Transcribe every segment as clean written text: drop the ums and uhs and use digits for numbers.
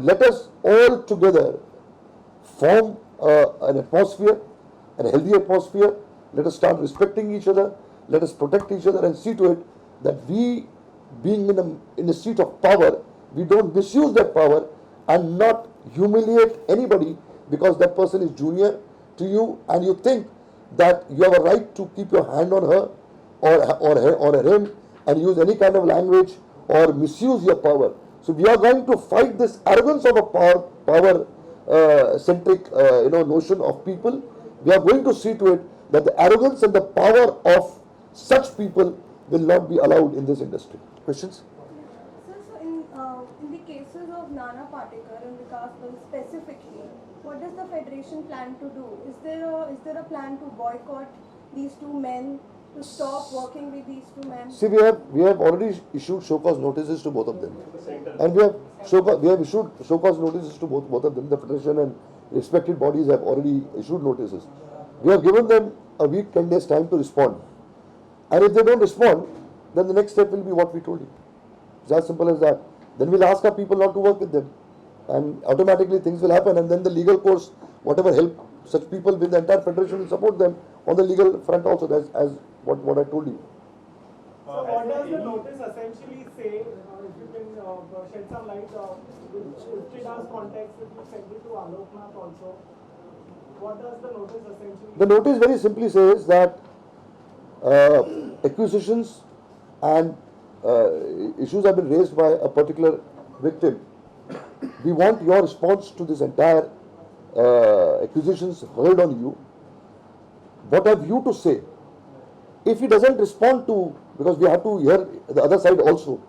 let us all together form an atmosphere, a healthy atmosphere. Let us start respecting each other. Let us protect each other and see to it that we, being in a seat of power, we don't misuse that power and not humiliate anybody because that person is junior to you and you think that you have a right to keep your hand on her or him and use any kind of language or misuse your power. So we are going to fight this arrogance of a power centric notion of people. We are going to see to it that the arrogance and the power of such people will not be allowed in this industry. Questions? Sir, so in the cases of Nana Patekar and Vikas Bahl specifically, what does the federation plan to do? Is there a plan to boycott these two men, to stop working with these two men? See, we have already issued show cause notices to both of them, and we have issued show cause notices to both of them. The federation and respected bodies have already issued notices. We have given them a week, 10 days time to respond, and if they don't respond, then the next step will be what we told you. It's as simple as that. Then we'll ask our people not to work with them, and automatically things will happen, and then the legal course, whatever help such people with, the entire federation will support them on the legal front also. That's as what I told you. So what does the notice essentially say? If you can shed some light, with Iftida's context, if you send it to Aloknath also, what does the notice essentially? The notice very simply says that accusations and issues have been raised by a particular victim. We want your response to this entire accusations hurled on you. What have you to say? If he doesn't respond to, because we have to hear the other side also,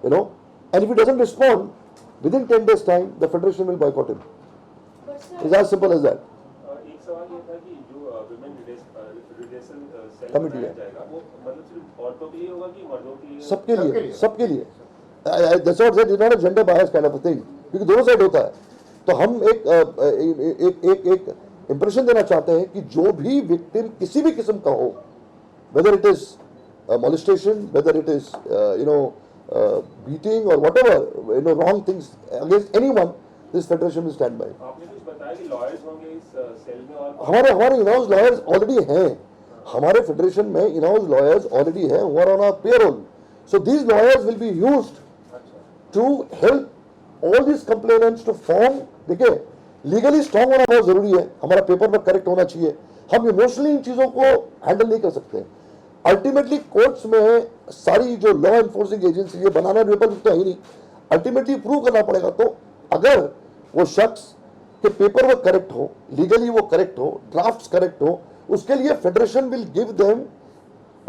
and if he doesn't respond, within 10 days time, the federation will boycott him. It's as simple as that. एक सवाल ये था कि जो women redressal cell Committee बनाया जाएगा, वो मतलब सिर्फ औरतों के लिए होगा कि मर्दों के लिए? सबके लिए. That's what I said. It's not a gender bias kind of a thing. क्योंकि दोनों साइड होता है. तो हम एक इम्प्रेशन देना चाहते हैं कि जो भी विक्टिम किसी भी किस्म का हो, whether it is molestation, whether it is beating or whatever wrong things against anyone, this federation will stand by. आपने कुछ बताया कि lawyers होंगे इस सेल में और हमारे in-house lawyers already हैं. हमारे फेडरेशन में in-house lawyers already हैं who are on our payroll. So these lawyers will be used to help all these complainants to form. देखिए, लीगली स्ट्रॉन्ग होना बहुत जरूरी है. हमारा पेपर वर्क करेक्ट होना चाहिए. हम इमोशनली इन चीजों को हैंडल नहीं कर सकते. अल्टीमेटली कोर्ट्स में सारी जो लॉ एनफोर्सिंग एजेंसी है, बनाना पेपर तो है ही नहीं, अल्टीमेटली प्रूव करना पड़ेगा. तो अगर वो शख्स के पेपर वर्क करेक्ट हो, लीगली वो करेक्ट हो, ड्राफ्ट्स करेक्ट हो, उसके लिए federation will give them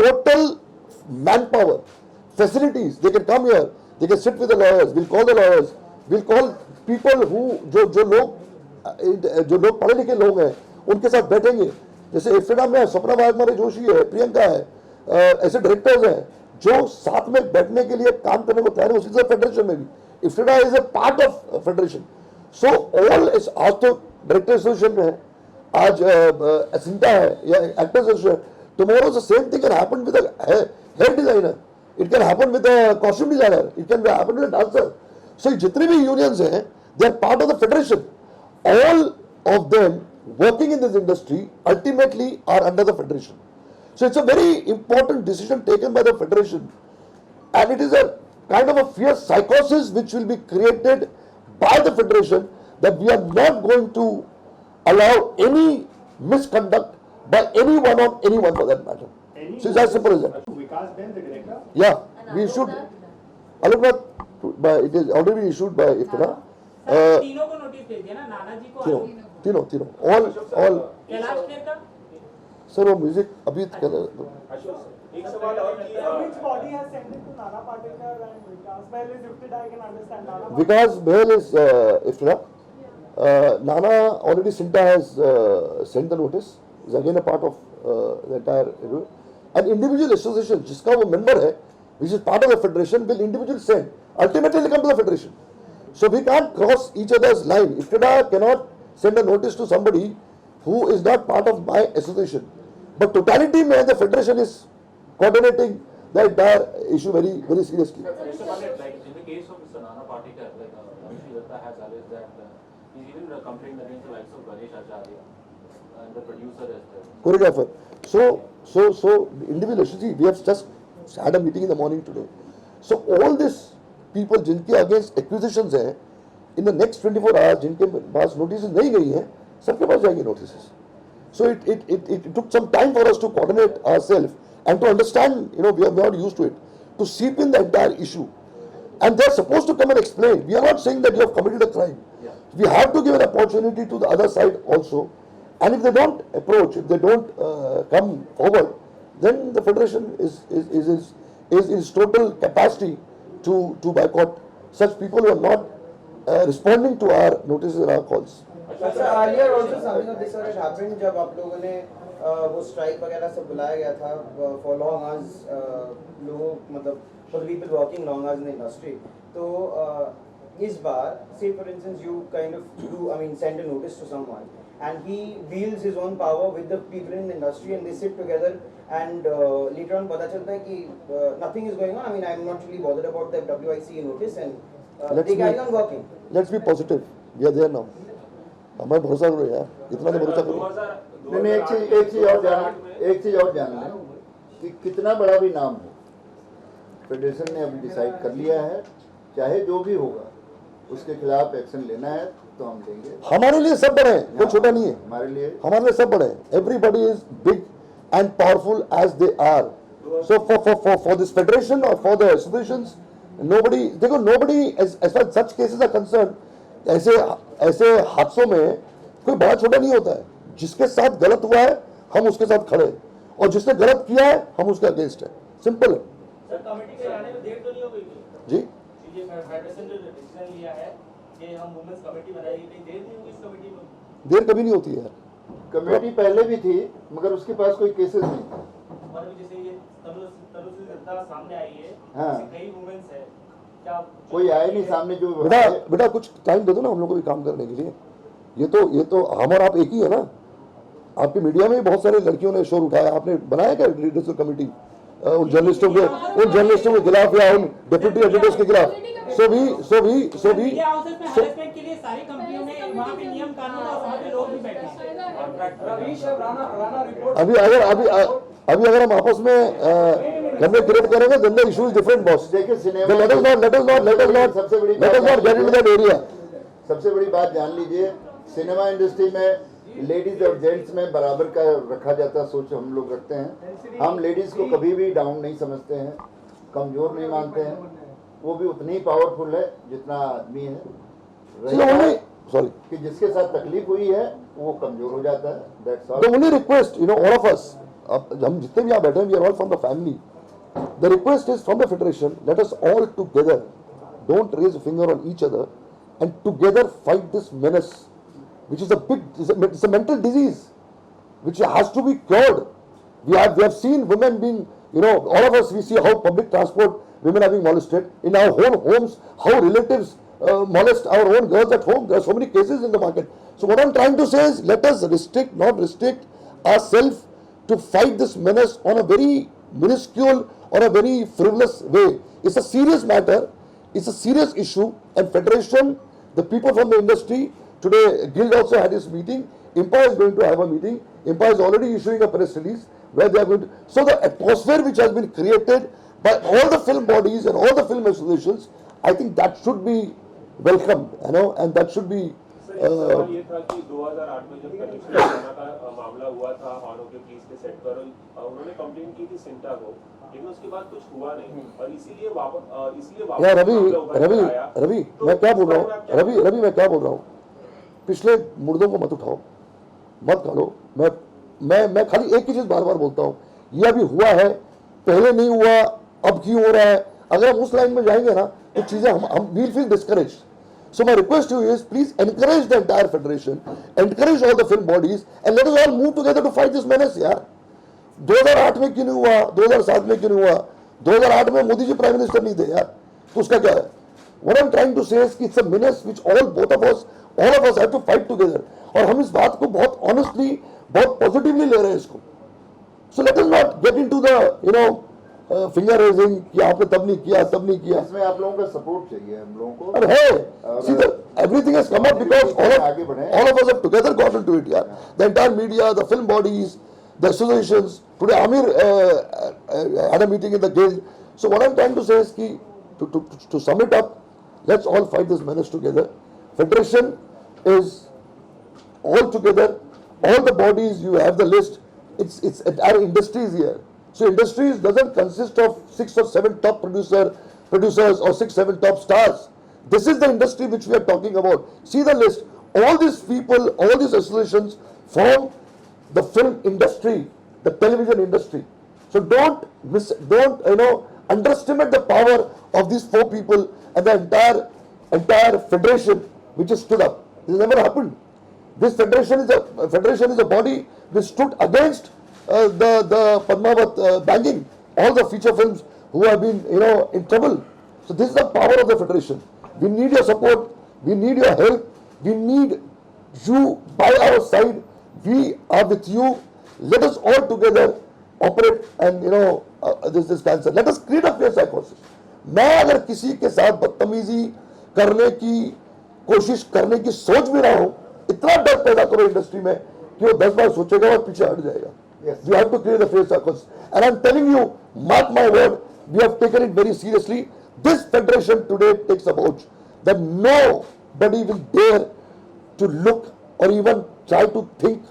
total man power, facilities. They can come here, they can sit with the lawyers, will call the lawyers, will call people who जो लोग पढ़े लिखे लोग हैं, उनके साथ बैठेंगे. जैसे इफ्तिडा में सपना वाघमारे जोशी है, प्रियंका है, ऐसे डायरेक्टर्स हैं जो साथ में बैठने के लिए काम करने को तैयार है. उसी तरह फेडरेशन में भी IFTDA is a part of federation. So all आज तो डायरेक्टर एसोसिएशन में है, आज एसिंटा है या actors association. Tomorrow the same thing can happen with a hair designer, it can happen with a costume designer, it can happen with a dancer. So जितने भी unions हैं, they are part of the federation. All of them working in this industry ultimately are under the federation. So it's a very important decision taken by the federation, and it is a kind of a fierce psychosis which will be created by the federation that we are not going to allow any misconduct by anyone or anyone for that matter. So it's as simple as that. Vikas Bahl, the director? Yeah, we issued Aloknath, it is already issued by Iftira. तीनों को notice दे दिया ना, नाना जी को, तीनों all Kailash Kher का. Sir वो music अभी एक सवाल और कि Which body has sent it to Nana Patekar and Vikas Bahl is Iftida? I can understand. Nana Vikas Bahl is Iftira. Nana already Sinta has sent the notice. Is again a part of the entire. An individual association जिसका वो member है, which is part of the federation, will individually send. Ultimately, they come to the federation. So we can't cross each other's line. Iftida cannot send a notice to somebody who is not part of my association. But totality mein the federation is coordinating the entire issue very, very seriously. Like in the case of Mr. Nana Patekar, like Ravi Datta has alleged that he's even complained against the likes of Ganesh Acharya and the producer as well. Choreographer. So individual. See, we have just had a meeting in the morning today. So all these people जिनके against accusations है, in the next 24 hours जिनके पास notices नहीं गई हैं, सबके पास जाएंगे notices. So it took some time for us to coordinate ourselves and to understand, we are not used to it, to seep in the entire issue. And they are supposed to come and explain. We are not saying that you have committed a crime. We have to give an opportunity to the other side also. And if they don't approach, if they don't come forward, then the federation is in its total capacity to boycott such people who are not responding to our notices and our calls. अच्छा earlier also something of this sort had happened जब आप लोगों ने वो strike वगैरह सब बुलाया गया था for long hours लोगों मतलब for the people working long hours in the industry तो इस बार say for instance you kind of send a notice to someone and he wields his own power with the people in the industry and they sit together and later on पता चलता है कि nothing is going on. I mean I'm not really bothered about the WIC notice and they carry on working. Let's be positive. We are there now. हमारे भरोसा करो यार, इतना तो भरोसा करो। नहीं एक चीज और जान लें कि कितना बड़ा भी नाम हो, फेडरेशन ने अभी डिसाइड कर लिया है, चाहे जो भी होगा उसके खिलाफ एक्शन लेना है तो हम लेंगे। हमारे लिए सब बड़े हैं, कोई छोटा नहीं है। हमारे लिए सब बड़े हैं। Everybody is big and powerful as they are. So for this federation or for the associations, nobody as far as such cases are concerned, ऐसे हादसों में कोई बड़ा छोटा नहीं होता है। जिसके साथ गलत हुआ है हम उसके साथ खड़े हैं और जिसने गलत किया है हम उसके अगेंस्ट है। सिंपल है। सर कमेटी के आने में देर तो नहीं हो गई जी ये फेडरेशन जो डिसीजन लिया है कि हम वुमेन्स कमेटी बनाएगी, कहीं देर नहीं होगी इस कमेटी में? देर कभी नहीं होती है। कमेटी पहले भी थी मगर उसके पास कोई केसेस नहीं था। और जैसे ये तनुश्री दत्ता सामने आई है, हाँ। कई वुमेन्स है, क्या कोई आए नहीं सामने जो बेटा कुछ टाइम दे दो ना हम लोग को भी काम करने के लिए। ये तो हम और आप एक ही है ना। आपके मीडिया में भी बहुत सारे लड़कियों ने शोर उठाया, आपने बनाया क्या लीडरशिप कमेटी उन जर्नलिस्टों के खिलाफ या उन डेप्यूटी एडिटर्स के खिलाफ? सो भी मीडिया हाउसेस में हरासमेंट के लिए सारी कंपनियों में वहाँ पे नियम कानून और वहाँ पे लोग भी बैठे हैं। अभी अगर हम आपस में गंदे क्रिएट करेंगे then the issue is different boss. देखिए cinema let us not get into that area. सबसे बड़ी बात जान लीजिए, सिनेमा इंडस्ट्री में लेडीज और जेंट्स में बराबर का रखा जाता सोच हम लोग रखते हैं। हम लेडीज को कभी भी डाउन नहीं समझते हैं, कमजोर नहीं मानते हैं। वो भी उतनी ही पावरफुल है जितना आदमी है। Sorry. कि जिसके साथ तकलीफ हुई है वो कमजोर हो जाता है। That's all. The only request, all of us, हम जितने भी यहाँ बैठे हैं, we are all from the family. The request is from the federation, let us all together, don't raise a finger on each other, and together fight this menace, which is it's a mental disease, which has to be cured. We have seen women being, all of us, we see how public transport women are being molested in our own homes, how relatives molest our own girls at home. There are so many cases in the market. So what I'm trying to say is, let us not restrict ourselves to fight this menace on a very minuscule or a very frivolous way. It's a serious matter. It's a serious issue. And federation, the people from the industry, today Guild also had its meeting. Empire is going to have a meeting. Empire is already issuing a press release where they are going to. So the atmosphere which has been created by all the film bodies and all the film associations, I think that should be welcomed, and that should be. सवाल ये था कि 2008 में जब connection का मामला हुआ था हॉर्नो के पुलिस के सेट पर, उन्होंने कंप्लेन की थी सिंटा को, लेकिन उसके बाद कुछ हुआ नहीं और इसीलिए वापस यार रवि मैं क्या बोल रहा हूँ, रवि मैं क्या बोल रहा हूँ, पिछले मुर्दों को मत उठाओ, मत काढ़ो। मैं खाली एक ही चीज बार बार बोलता हूँ, ये अभी हुआ है, पहले नहीं हुआ, अब क्यों हो रहा है? अगर हम उस लाइन में जाएंगे ना तो चीजें हम we'll feel discouraged. So my request to you is, please encourage the entire federation, encourage all the film bodies, and let us all move together to fight this menace. यार 2008 में क्यों नहीं हुआ, 2007 में क्यों नहीं हुआ, 2008 में मोदी जी प्राइम मिनिस्टर नहीं थे यार, तो उसका क्या है? What I'm trying to say is कि it's a menace which all of us have to fight together. और हम इस बात को बहुत honestly, बहुत positively ले रहे हैं इसको. So let us not get into the finger raising कि आपने तब नहीं किया, तब नहीं किया। इसमें आप लोगों का सपोर्ट चाहिए हम लोगों को। और है, see the everything has come up because all of us have together got into it, yeah. The entire media, the film bodies, the associations. Today Amir had a meeting in the guild. So what I'm trying to say is कि to sum it up, let's all fight this menace together. Federation is all together, all the bodies, you have the list. It's entire industry is here. So industries doesn't consist of 6 or 7 top producers or 6, 7 top stars. This is the industry which we are talking about. See the list. All these people, all these associations form the film industry, the television industry. So don't underestimate the power of these 4 people and the entire federation which has stood up. This has never happened. This federation is a body which stood against the Padmavat banging all the feature films who have been in trouble. So this is the power of the federation. We need your support. We need your help. We need you by our side. We are with you. Let us all together operate and this cancer. Let us create a fair psychosis. मैं अगर किसी के साथ बदतमीजी करने की कोशिश करने की सोच भी रहा हूं, इतना डर पैदा करो इंडस्ट्री में कि वो 10 बार सोचेगा और पीछे हट जाएगा. Yes. We have to create a fair circus. And I'm telling you, mark my word, we have taken it very seriously. This federation today takes a vote that nobody will dare to look or even try to think,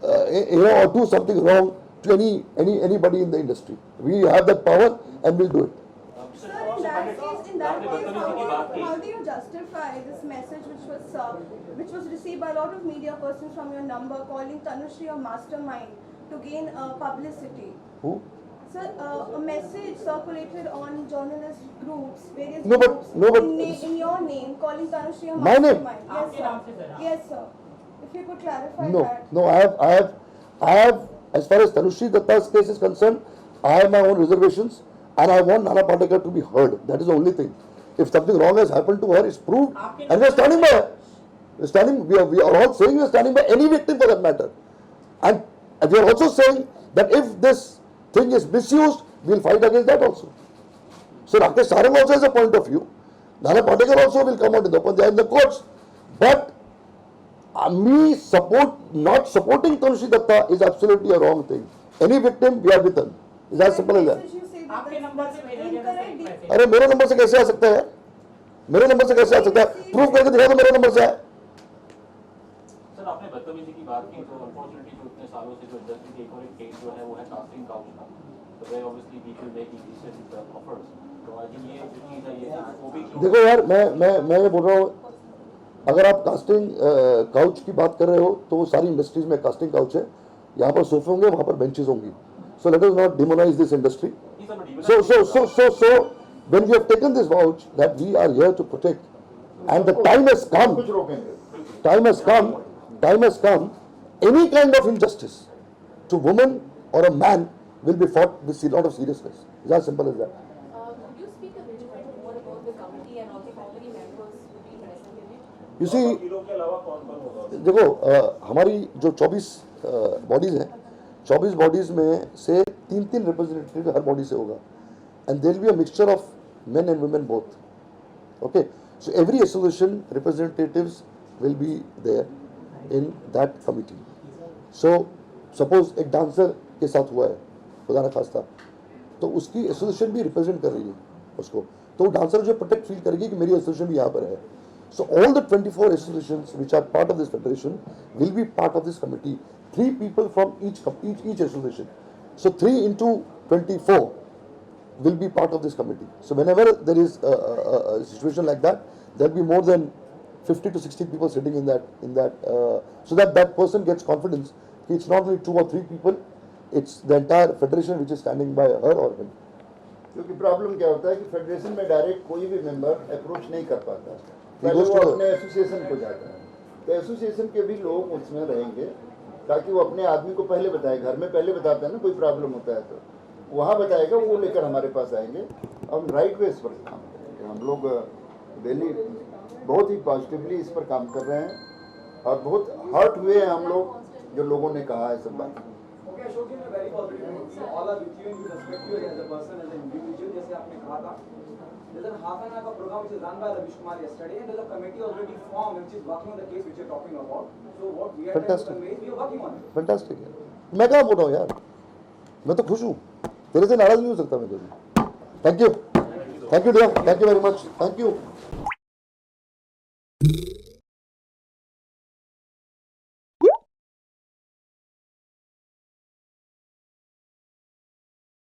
or do something wrong to anybody in the industry. We have that power and we'll do it. Sir, in that case, how do you justify this message which was received by a lot of media persons from your number calling Tanushree a mastermind to gain publicity? Who? Sir, a message circulated on journalist groups, various No, but- groups, no, but- in your name, calling Tanushree a My name? mastermind. Yes, sir. Yes, sir. If you could clarify No, that. no, I have, as far as Tanushree Datta's case is concerned, I have my own reservations and I want Nana Patekar to be heard. That is the only thing. If something wrong has happened to her, it's proved and we are standing by her. We are all saying we are standing by any victim for that matter. And we are also saying that if this thing is misused, we will fight against that also. So Rakesh Sarang also has a point of view. Nana Patekar also will come out in the open, they are in the courts. But not supporting Tanushree Datta is absolutely a wrong thing. Any victim, we are with them. It's as simple as that. Message you say that आपके number से भेजा गया था सही incorrect. Message अरे मेरे number से कैसे आ सकता है? मेरे नंबर से कैसे आ सकता है? प्रूफ करके दिखा दो मेरे नंबर से है. सर आपने बदतमीजी की बात की तो अनफॉर्चुनेटली जो इतने सालों से जो इंडस्ट्री की एक और एक केस जो है वो है कास्टिंग काउच का. तो वे obviously people make indecent offers. तो आई थिंक ये जो चीज है ये वो भी देखो यार, मैं ये बोल रहा हूँ, अगर आप कास्टिंग काउच की बात कर रहे हो तो वो सारी इंडस्ट्रीज में कास्टिंग काउच है. यहाँ पर सोफे होंगे, वहाँ पर बेंचेस होंगी. So let us not demonise this industry. So when we have taken this vouch that we are here to protect, and the time has come, कुछ रोकेंगे. time has come, any kind of injustice to woman or a man will be fought with a lot of seriousness. It's as simple as that. Could you speak a little bit more about the committee and also how many members will be present in it? You see, वकीलों के अलावा कौन-कौन होगा? देखो हमारी जो 24 bodies हैं, 24 bodies में से 3 रिप्रेजेंटेटिव हर बॉडी से होगा. And there will be a mixture of men and women both. Okay, so every association representatives will be there in that committee. So suppose एक डांसर के साथ हुआ है, खुदा ना खास्ता, तो उसकी एसोसिएशन भी रिप्रेजेंट कर रही है उसको, तो वो डांसर जो प्रोटेक्ट फील करेगी कि मेरी एसोसिएशन भी यहाँ पर है. So all the 24 associations which are part of this federation will be part of this committee. 3 people from each association. So 3 into 24 will be part of this committee. So whenever there is a situation like that, there will be more than 50 to 60 people sitting in that, so that person gets confidence. It's not only 2 or 3 people, it's the entire federation which is standing by her or him. क्योंकि problem क्या होता है कि federation में direct कोई भी member approach नहीं कर पाता. पहले goes वो to the- अपने एसोसिएशन को जाता है. तो एसोसिएशन के भी लोग उसमें रहेंगे ताकि वो अपने आदमी को पहले बताए. घर में पहले बताता है ना कोई प्रॉब्लम होता है तो वहाँ बताएगा, वो लेकर हमारे पास आएंगे. हम राइट वे इस पर काम करेंगे. हम लोग डेली बहुत ही पॉजिटिवली इस पर काम कर रहे हैं और बहुत हर्ट हुए हैं हम लोग जो लोगों ने कहा है सब बात. Okay, Ashok, in a very positive note, we all are with you and we respect you as a person, as an individual. जैसे आपने कहा था, there's a half an hour program which is run by Ravish Kumar yesterday, and there's a committee already formed which is working on the case which you're talking about. So what we are trying to Fantastic. convey is we are working on it. Fantastic है। मैं कहाँ बोल रहा हूँ यार, मैं तो खुश हूँ, तेरे से नाराज नहीं हो सकता मैं कभी। Thank you dear, thank you very much, thank you.